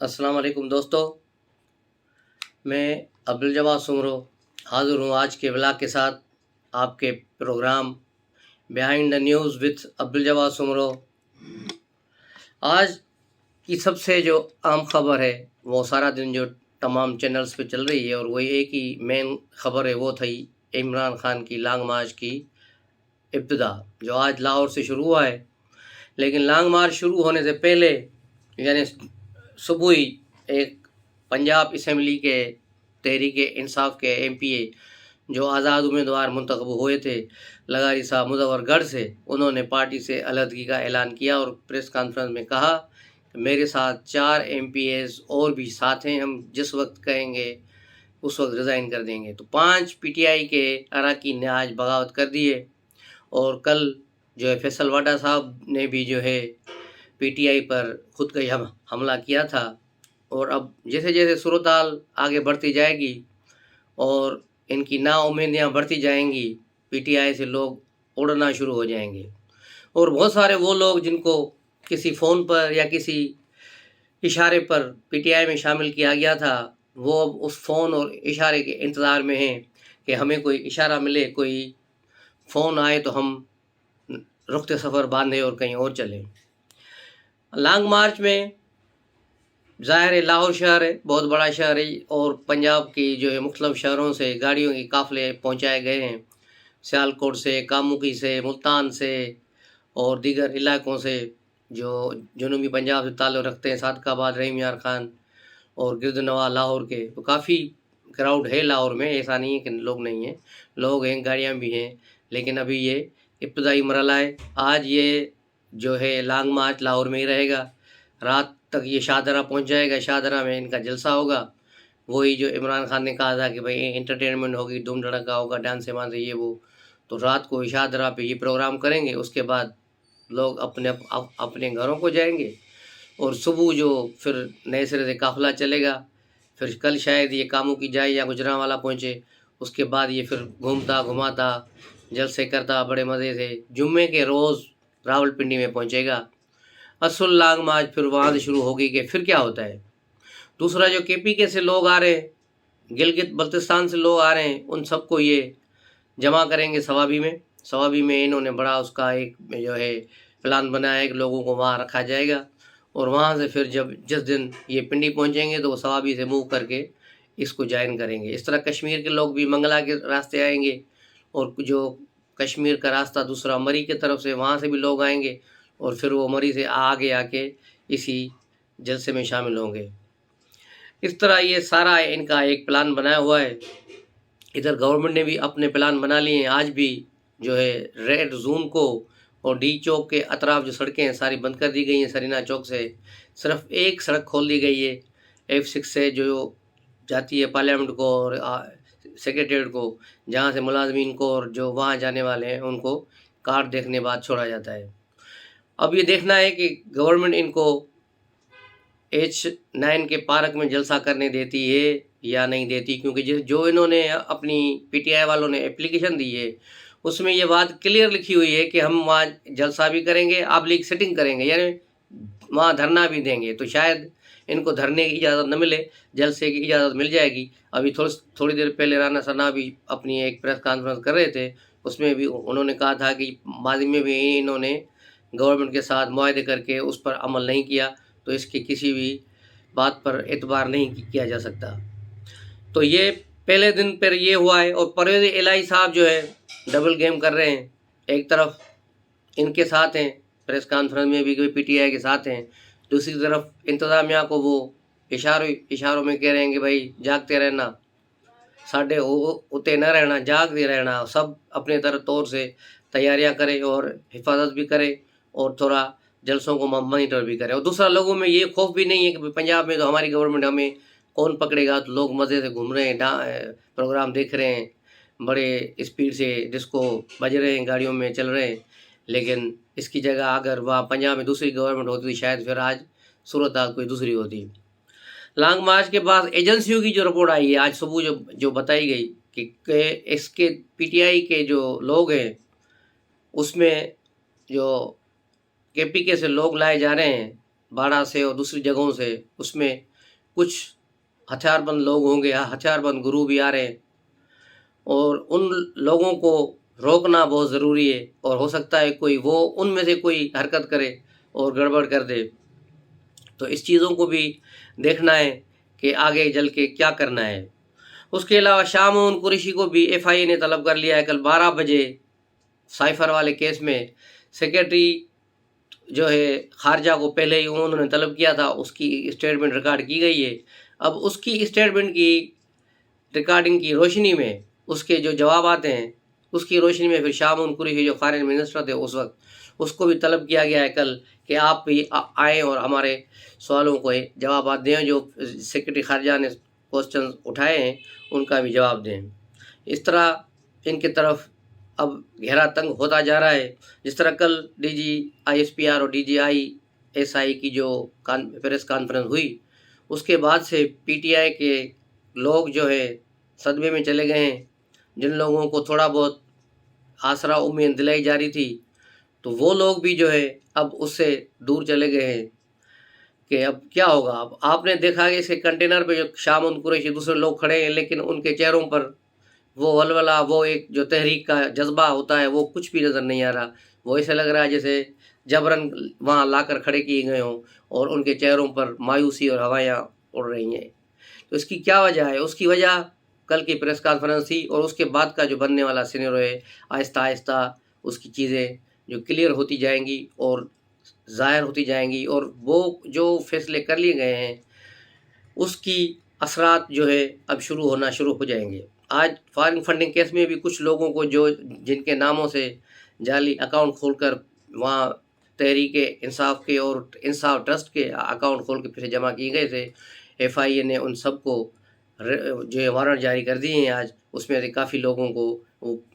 السلام علیکم دوستو، میں عبدالجواد سمرو حاضر ہوں آج کے بلاگ کے ساتھ آپ کے programme behind the news with Abdul Jawad Samroo. آج کی سب سے جو عام خبر ہے وہ سارا دن جو تمام چینلز پہ چل رہی ہے، اور وہ ایک ہی مین خبر ہے، وہ تھی عمران خان کی لانگ مارچ کی ابتدا جو آج لاہور سے شروع ہوا ہے۔ لیکن لانگ مارچ شروع ہونے سے پہلے یعنی صبح ہی ایک پنجاب اسمبلی کے تحریک انصاف کے ایم پی اے جو آزاد امیدوار منتخب ہوئے تھے لغاری صاحب مظفر گڑھ سے، انہوں نے پارٹی سے علیحدگی کا اعلان کیا اور پریس کانفرنس میں کہا کہ میرے ساتھ 4 ایم پی ایز اور بھی ساتھ ہیں، ہم جس وقت کہیں گے اس وقت ریزائن کر دیں گے۔ تو 5 پی ٹی آئی کے اراکین نے آج بغاوت کر دی ہے، اور کل جو ہے فیصل واڈا صاحب نے بھی جو ہے پی ٹی آئی پر خودکش حملہ کیا تھا۔ اور اب جیسے جیسے صورتحال آگے بڑھتی جائے گی اور ان کی نا امیدیاں بڑھتی جائیں گی، پی ٹی آئی سے لوگ اڑنا شروع ہو جائیں گے، اور بہت سارے وہ لوگ جن کو کسی فون پر یا کسی اشارے پر پی ٹی آئی میں شامل کیا گیا تھا، وہ اب اس فون اور اشارے کے انتظار میں ہیں کہ ہمیں کوئی اشارہ ملے، کوئی فون آئے تو ہم رخت سفر باندھیں اور کہیں اور چلیں۔ لانگ مارچ میں ظاہر ہے لاہور شہر ہے، بہت بڑا شہر ہے، اور پنجاب کی جو ہے مختلف شہروں سے گاڑیوں کے قافلے پہنچائے گئے ہیں، سیالکوٹ سے، کاموکی سے، ملتان سے اور دیگر علاقوں سے جو جنوبی پنجاب سے تعلق رکھتے ہیں، صادق آباد، رحیم یار خان اور گرد نواح لاہور کے۔ تو کافی کراؤڈ ہے لاہور میں، ایسا نہیں ہے کہ لوگ نہیں ہیں، لوگ ہیں، گاڑیاں بھی ہیں، لیکن ابھی یہ ابتدائی مرحلہ ہے۔ آج یہ جو ہے لانگ مارچ لاہور میں ہی رہے گا، رات تک یہ شاہدرہ پہنچ جائے گا، شاہدرہ میں ان کا جلسہ ہوگا، وہی جو عمران خان نے کہا تھا کہ بھائی انٹرٹینمنٹ ہوگی، دھوم دھڑکا ہوگا، ڈانس وانس یہ وہ، تو رات کو شاہدرہ پہ یہ پروگرام کریں گے، اس کے بعد لوگ اپنے گھروں کو جائیں گے، اور صبح جو پھر نئے سرے سے قافلہ چلے گا، پھر کل شاید یہ کاموں کی جائے یا گجرانوالا پہنچے، اس کے بعد یہ پھر گھومتا گھماتا جلسے کرتا بڑے مزے سے جمعے کے روز راول پنڈی میں پہنچے گا۔ اصل لانگ مارچ پھر وہاں سے شروع ہوگی کہ پھر کیا ہوتا ہے۔ دوسرا جو کے پی کے سے لوگ آ رہے ہیں، گلگت بلتستان سے لوگ آ رہے ہیں، ان سب کو یہ جمع کریں گے سوابی میں انہوں نے بڑا اس کا ایک جو ہے پلان بنایا ہے کہ لوگوں کو وہاں رکھا جائے گا، اور وہاں سے پھر جس دن یہ پنڈی پہنچیں گے تو وہ سوابی سے موو کر کے اس کو جوائن کریں گے۔ اس طرح کشمیر کے لوگ بھی منگلا کے راستے آئیں گے، اور جو کشمیر کا راستہ دوسرا مری کی طرف سے، وہاں سے بھی لوگ آئیں گے، اور پھر وہ مری سے آگے آ کے اسی جلسے میں شامل ہوں گے۔ اس طرح یہ سارا ان کا ایک پلان بنایا ہوا ہے۔ ادھر گورنمنٹ نے بھی اپنے پلان بنا لیے ہیں، آج بھی جو ہے ریڈ زون کو اور ڈی چوک کے اطراف جو سڑکیں ہیں ساری بند کر دی گئی ہیں، سرینا چوک سے صرف ایک سڑک کھول دی گئی ہے F6 سے جو جاتی ہے پارلیمنٹ کو اور سیکریٹریٹ کو، جہاں سے ملازمین کو اور جو وہاں جانے والے ہیں ان کو کارڈ دیکھنے بعد چھوڑا جاتا ہے۔ اب یہ دیکھنا ہے کہ گورنمنٹ ان کو H9 کے پارک میں جلسہ کرنے دیتی ہے یا نہیں دیتی، کیونکہ جو انہوں نے اپنی پی ٹی آئی والوں نے اپلیکیشن دی ہے اس میں یہ بات کلیئر لکھی ہوئی ہے کہ ہم وہاں جلسہ بھی کریں گے، ابلیغ سٹنگ کریں گے، یعنی وہاں دھرنا بھی دیں گے۔ تو شاید ان کو دھرنے کی اجازت نہ ملے، جلسے کی اجازت مل جائے گی۔ ابھی تھوڑی دیر پہلے رانا ثنا بھی اپنی ایک پریس کانفرنس کر رہے تھے، اس میں بھی انہوں نے کہا تھا کہ ماضی میں بھی انہوں نے گورنمنٹ کے ساتھ معاہدے کر کے اس پر عمل نہیں کیا، تو اس کی کسی بھی بات پر اعتبار نہیں کیا جا سکتا۔ تو یہ پہلے دن پر یہ ہوا ہے، اور پرویز الہی صاحب جو ہے ڈبل گیم کر رہے ہیں، ایک طرف ان کے ساتھ ہیں پریس کانفرنس میں بھی پی ٹی آئی کے ساتھ ہیں، دوسری طرف انتظامیہ کو وہ اشاروں میں کہہ رہے ہیں کہ بھائی جاگتے رہنا، ساڈے ہوتے نہ رہنا، جاگتے رہنا، سب اپنے طور سے تیاریاں کرے اور حفاظت بھی کرے اور تھوڑا جلسوں کو مانیٹر بھی کرے۔ اور دوسرا لوگوں میں یہ خوف بھی نہیں ہے کہ پنجاب میں تو ہماری گورنمنٹ ہمیں کون پکڑے گا، تو لوگ مزے سے گھوم رہے ہیں، پروگرام دیکھ رہے ہیں، بڑے اسپیڈ سے ڈسکو بج رہے ہیں، گاڑیوں میں چل رہے ہیں۔ لیکن اس کی جگہ اگر وہاں پنجاب میں دوسری گورنمنٹ ہوتی تو شاید پھر آج صورتحال کوئی دوسری ہوتی۔ لانگ مارچ کے بعد ایجنسیوں کی جو رپورٹ آئی ہے آج صبح جو بتائی گئی کہ اس کے پی ٹی آئی کے جو لوگ ہیں اس میں جو کے پی کے سے لوگ لائے جا رہے ہیں باڑہ سے اور دوسری جگہوں سے، اس میں کچھ ہتھیار بند لوگ ہوں گے، ہتھیار بند گروہ بھی آ رہے ہیں، اور ان لوگوں کو روکنا بہت ضروری ہے، اور ہو سکتا ہے کوئی وہ ان میں سے کوئی حرکت کرے اور گڑبڑ کر دے، تو اس چیزوں کو بھی دیکھنا ہے کہ آگے جل کے کیا کرنا ہے۔ اس کے علاوہ شاہ محمود قریشی کو بھی ایف آئی اے نے طلب کر لیا ہے۔ کل 12 بجے سائفر والے کیس میں سیکریٹری جو ہے خارجہ کو پہلے ہی انہوں نے طلب کیا تھا، اس کی اسٹیٹمنٹ ریکارڈ کی گئی ہے۔ اب اس کی اسٹیٹمنٹ کی ریکارڈنگ کی روشنی میں اس کے جو جواب آتے ہیں، اس کی روشنی میں پھر شاہ محمود قریشی جو فارن منسٹر تھے اس وقت، اس کو بھی طلب کیا گیا ہے کل کہ آپ بھی آئیں اور ہمارے سوالوں کو جوابات دیں، جو سیکریٹری خارجہ نے کوسچن اٹھائے ہیں ان کا بھی جواب دیں۔ اس طرح ان کی طرف اب گھیرا تنگ ہوتا جا رہا ہے۔ جس طرح کل D G I S P R اور D G I S I کی جو پریس کانفرنس ہوئی، اس کے بعد سے پی ٹی آئی کے لوگ جو ہے صدمے میں چلے گئے ہیں۔ جن لوگوں کو تھوڑا بہت آسرا امید دلائی جا رہی تھی، تو وہ لوگ بھی جو ہے اب اس سے دور چلے گئے ہیں کہ اب کیا ہوگا۔ اب آپ نے دیکھا کہ اس کے کنٹینر پہ جو شاہ محمود قریشی دوسرے لوگ کھڑے ہیں، لیکن ان کے چہروں پر وہ ولولہ، وہ ایک جو تحریک کا جذبہ ہوتا ہے، وہ کچھ بھی نظر نہیں آ رہا۔ وہ ایسے لگ رہا ہے جیسے جبراً وہاں لا کر کھڑے کیے گئے ہوں، اور ان کے چہروں پر مایوسی اور ہوائیاں اڑ رہی ہیں۔ تو اس کی کیا وجہ ہے؟ اس کی وجہ کل کی پریس کانفرنس تھی، اور اس کے بعد کا جو بننے والا سینیریو ہے، آہستہ آہستہ اس کی چیزیں جو کلیئر ہوتی جائیں گی اور ظاہر ہوتی جائیں گی، اور وہ جو فیصلے کر لیے گئے ہیں اس کی اثرات جو ہے اب شروع ہو جائیں گے۔ آج فارن فنڈنگ کیس میں بھی کچھ لوگوں کو جن کے ناموں سے جعلی اکاؤنٹ کھول کر وہاں تحریک انصاف کے اور انصاف ٹرسٹ کے اکاؤنٹ کھول کے پھر جمع کیے گئے تھے، ایف آئی اے نے ان سب کو جو وارنٹ جاری کر دیے ہیں آج۔ اس میں سے کافی لوگوں کو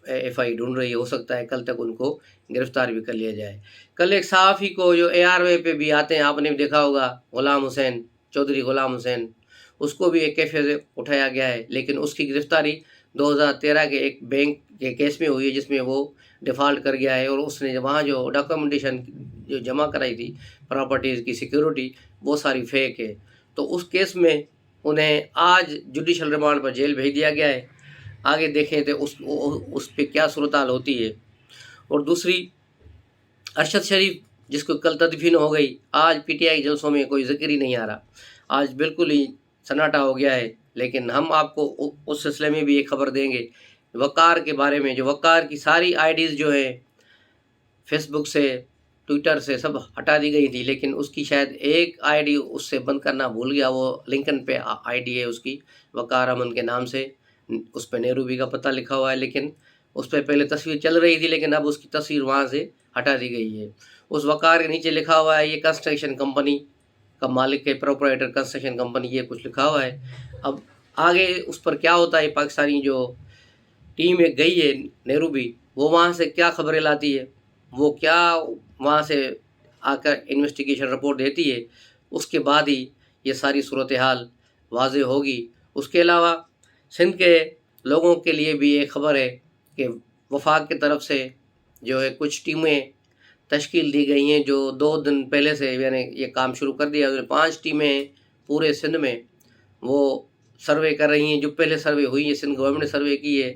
ایف آئی ڈھونڈ رہی ہے، ہو سکتا ہے کل تک ان کو گرفتار بھی کر لیا جائے۔ کل ایک صحافی کو جو اے آر وے پہ بھی آتے ہیں، آپ نے بھی دیکھا ہوگا، غلام حسین چودھری، غلام حسین، اس کو بھی ایک کیفے سے اٹھایا گیا ہے، لیکن اس کی گرفتاری 2013 کے ایک بینک کے کیس میں ہوئی ہے، جس میں وہ ڈیفالٹ کر گیا ہے، اور اس نے وہاں جو ڈاکومنٹیشن جو جمع کرائی تھی پراپرٹیز کی سیکیورٹی، وہ ساری فیک ہے۔ تو اس کیس میں انہیں آج جوڈیشل ریمانڈ پر جیل بھیج دیا گیا ہے۔ آگے دیکھیں تو اس پہ کیا صورتحال ہوتی ہے۔ اور دوسری، ارشد شریف جس کو کل تدفین ہو گئی، آج پی ٹی آئی جلسوں میں کوئی ذکر ہی نہیں آ رہا، آج بالکل ہی سناٹا ہو گیا ہے۔ لیکن ہم آپ کو اس سلسلے میں بھی ایک خبر دیں گے، وقار کے بارے میں۔ جو وقار کی ساری آئی ڈیز جو ہے فیس بک سے، ٹویٹر سے سب ہٹا دی گئی تھی، لیکن اس کی شاید ایک آئی ڈی اس سے بند کرنا بھول گیا۔ وہ لنکن پہ آئی ڈی ہے اس کی، وقار امن کے نام سے، اس پہ نیروبی کا پتہ لکھا ہوا ہے، لیکن اس پہ پہلے تصویر چل رہی تھی، لیکن اب اس کی تصویر وہاں سے ہٹا دی گئی ہے۔ اس وقار کے نیچے لکھا ہوا ہے یہ کنسٹرکشن کمپنی کا مالک ہے، پروپرائٹر کنسٹرکشن کمپنی، یہ کچھ لکھا ہوا ہے۔ اب آگے اس پر کیا ہوتا ہے، پاکستانی جو ٹیم ایک گئی ہے نیروبی، وہ وہاں سے کیا خبریں لاتی ہے، وہ کیا وہاں سے آ کر انویسٹیگیشن رپورٹ دیتی ہے، اس کے بعد ہی یہ ساری صورتحال واضح ہوگی۔ اس کے علاوہ سندھ کے لوگوں کے لیے بھی ایک خبر ہے کہ وفاق کی طرف سے جو ہے کچھ ٹیمیں تشکیل دی گئی ہیں، جو 2 دن پہلے سے یعنی یہ کام شروع کر دیا۔ 5 ٹیمیں پورے سندھ میں وہ سروے کر رہی ہیں۔ جو پہلے سروے ہوئی ہے، سندھ گورنمنٹ نے سروے کی ہے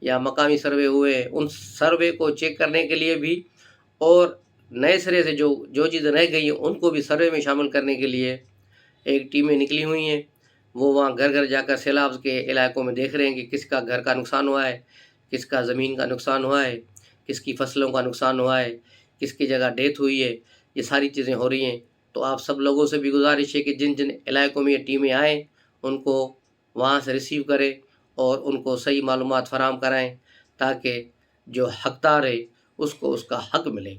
یا مقامی سروے ہوئے، ان سروے کو چیک کرنے کے لیے بھی، اور نئے سرے سے جو چیزیں رہ گئی ہیں ان کو بھی سروے میں شامل کرنے کے لیے ایک ٹیمیں نکلی ہوئی ہیں۔ وہ وہاں گھر گھر جا کر سیلاب کے علاقوں میں دیکھ رہے ہیں کہ کس کا گھر کا نقصان ہوا ہے، کس کا زمین کا نقصان ہوا ہے، کس کی فصلوں کا نقصان ہوا ہے، کس کی جگہ ڈیتھ ہوئی ہے۔ یہ ساری چیزیں ہو رہی ہیں۔ تو آپ سب لوگوں سے بھی گزارش ہے کہ جن علاقوں میں یہ ٹیمیں آئیں، ان کو وہاں سے ریسیو کریں اور ان کو صحیح معلومات فراہم کرائیں، تاکہ جو حقدار ہے اس کو اس کا حق ملے۔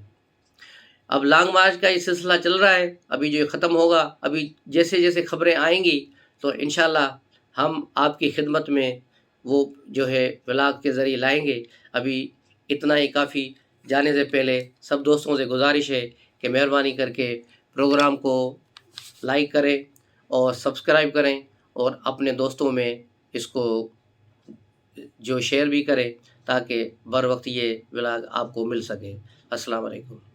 اب لانگ مارچ کا یہ سلسلہ چل رہا ہے، ابھی جو ختم ہوگا، ابھی جیسے جیسے خبریں آئیں گی تو انشاءاللہ ہم آپ کی خدمت میں وہ جو ہے ولاگ کے ذریعے لائیں گے۔ ابھی اتنا ہی کافی۔ جانے سے پہلے سب دوستوں سے گزارش ہے کہ مہربانی کر کے پروگرام کو لائک کریں اور سبسکرائب کریں، اور اپنے دوستوں میں اس کو جو شیئر بھی کریں، تاکہ بر وقت یہ ولاگ آپ کو مل سکے۔ السلام علیکم۔